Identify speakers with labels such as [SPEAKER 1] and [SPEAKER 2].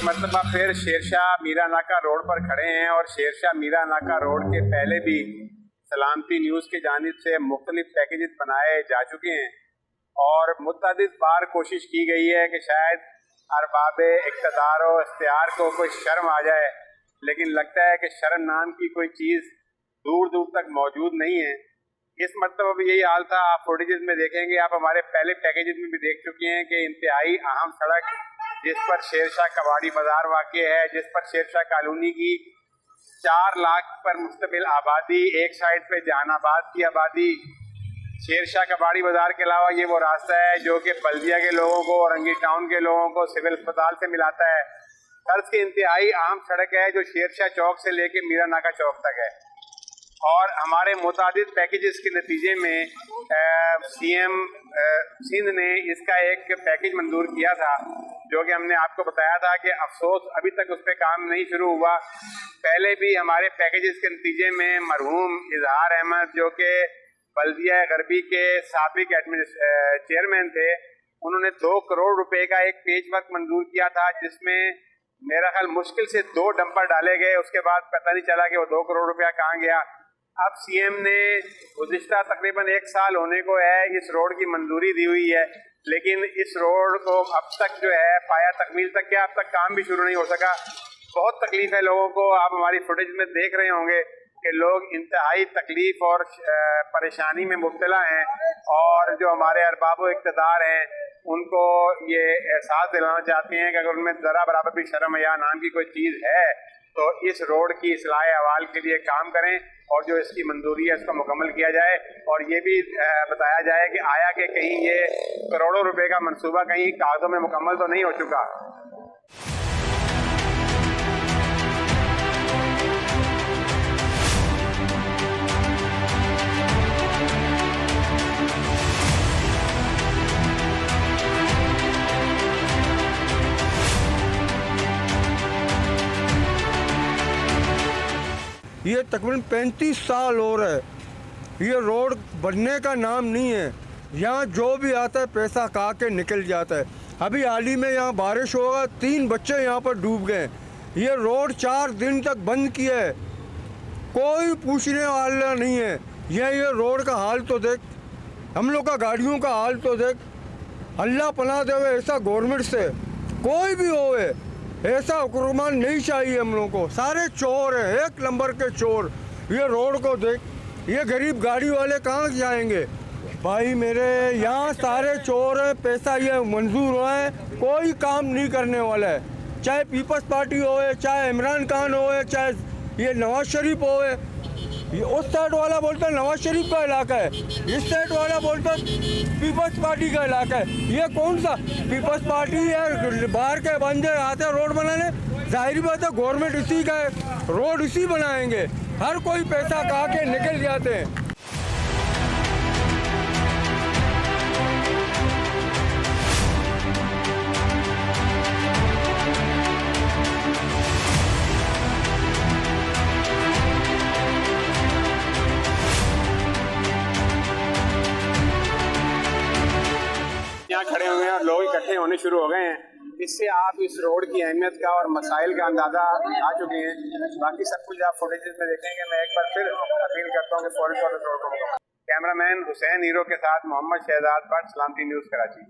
[SPEAKER 1] मरतबा फिर शेरशाह मीरां नाका रोड पर खड़े हैं और शेरशाह मीरां नाका रोड के पहले भी सलामती न्यूज़ की जानिब से मुख्तलिफ पैकेजेस बनाए जा चुके हैं और मुतअद्दिद बार कोशिश की गई है कि शायद अरबाब इक़्तिदार और इख्तियार को कोई शर्म आ जाए, लेकिन लगता है कि शर्म नाम की कोई चीज़ दूर दूर तक मौजूद नहीं है। इस मरतबा भी यही हाल था। आप फुटेजेस में देखेंगे, आप हमारे पहले पैकेजेस में भी देख चुके हैं कि इंतहाई अहम सड़क जिस पर शेरशाह कबाड़ी बाजार वाक़ है, जिस पर शेरशाह कॉलोनी की 4 लाख पर मुश्तमिल आबादी, एक साइड पे जहानाबाद की आबादी, शेरशाह कबाड़ी बाजार के अलावा ये वो रास्ता है जो कि बल्दिया के लोगों को, औरंगी टाउन के लोगों को सिविल अस्पताल से मिलाता है। तर्ज की इंतहाई अहम सड़क है जो शेरशाह चौक से लेके मीरां नाका चौक तक है और हमारे मुतादिद पैकेजेस के नतीजे में सीएम सिंध ने इसका एक पैकेज मंजूर किया था जो कि हमने आपको बताया था कि अफसोस अभी तक उस पर काम नहीं शुरू हुआ। पहले भी हमारे पैकेजेस के नतीजे में मरहूम इजहार अहमद जो कि बल्दिया गरबी के साबिक चेयरमैन थे, उन्होंने 2 करोड़ रुपए का एक पेज वर्क मंजूर किया था जिसमें मेरा ख्याल मुश्किल से 2 डंपर डाले गए। उसके बाद पता नहीं चला कि वो 2 करोड़ रुपया कहाँ गया। अब सीएम ने गुज़िश्ता तकरीबन 1 साल होने को है इस रोड की मंजूरी दी हुई है, लेकिन इस रोड को अब तक जो है पाया तकमील तक क्या, अब तक काम भी शुरू नहीं हो सका। बहुत तकलीफ है लोगों को। आप हमारी फुटेज में देख रहे होंगे कि लोग इंतहाई तकलीफ और परेशानी में मुब्तला हैं और जो हमारे अरबाब इक़्तिदार हैं उनको ये एहसास दिलाना चाहते हैं कि अगर उनमें ज़रा बराबर भी शर्म या नाम की कोई चीज़ है तो इस रोड की इस्लाह अहवाल के लिए काम करें और जो इसकी मंजूरी है उसको मुकम्मल किया जाए और ये भी बताया जाए कि आया कि कहीं ये करोड़ों रुपए का मंसूबा कहीं कागजों में मुकम्मल तो नहीं हो चुका।
[SPEAKER 2] ये तकरीबन 35 साल हो रहा है, ये रोड बनने का नाम नहीं है। यहाँ जो भी आता है पैसा खा के निकल जाता है। अभी हाल ही में यहाँ बारिश होगा, 3 बच्चे यहाँ पर डूब गए। ये रोड 4 दिन तक बंद किया है, कोई पूछने वाला नहीं है। ये रोड का हाल तो देख, हम लोग का गाड़ियों का हाल तो देख। अल्लाह पनाह देवे ऐसा गवर्नमेंट से कोई भी होवे, ऐसा हुक्मरान नहीं चाहिए हम लोगों को। सारे चोर हैं, 1 नंबर के चोर। ये रोड को देख, ये गरीब गाड़ी वाले कहाँ जाएंगे भाई मेरे? यहाँ सारे चोर हैं, पैसा ये मंजूर हुआ है, कोई काम नहीं करने वाला है। चाहे पीपल्स पार्टी होए, चाहे इमरान खान होए, चाहे ये नवाज शरीफ होए। ये उस साइड वाला बोलता है नवाज शरीफ का इलाका है, इस साइड वाला बोलता है पीपल्स पार्टी का इलाका है। ये कौन सा पीपल्स पार्टी है? बाहर के बंदे आते हैं रोड बनाने, जाहिर बात है गवर्नमेंट इसी का है, रोड इसी बनाएंगे। हर कोई पैसा खा के निकल जाते हैं।
[SPEAKER 1] यहाँ खड़े हुए हैं और लोग इकट्ठे होने शुरू हो गए हैं। इससे आप इस रोड की अहमियत का और मसाइल का अंदाज़ा आ चुके हैं। बाकी सब कुछ आप फुटेजेस में देखेंगे। मैं एक बार फिर अपील करता हूँ कि फौरी तौर पर रोड को। कैमरामैन हुसैन हीरो के साथ मोहम्मद शहजाद, सलामती न्यूज़, कराची।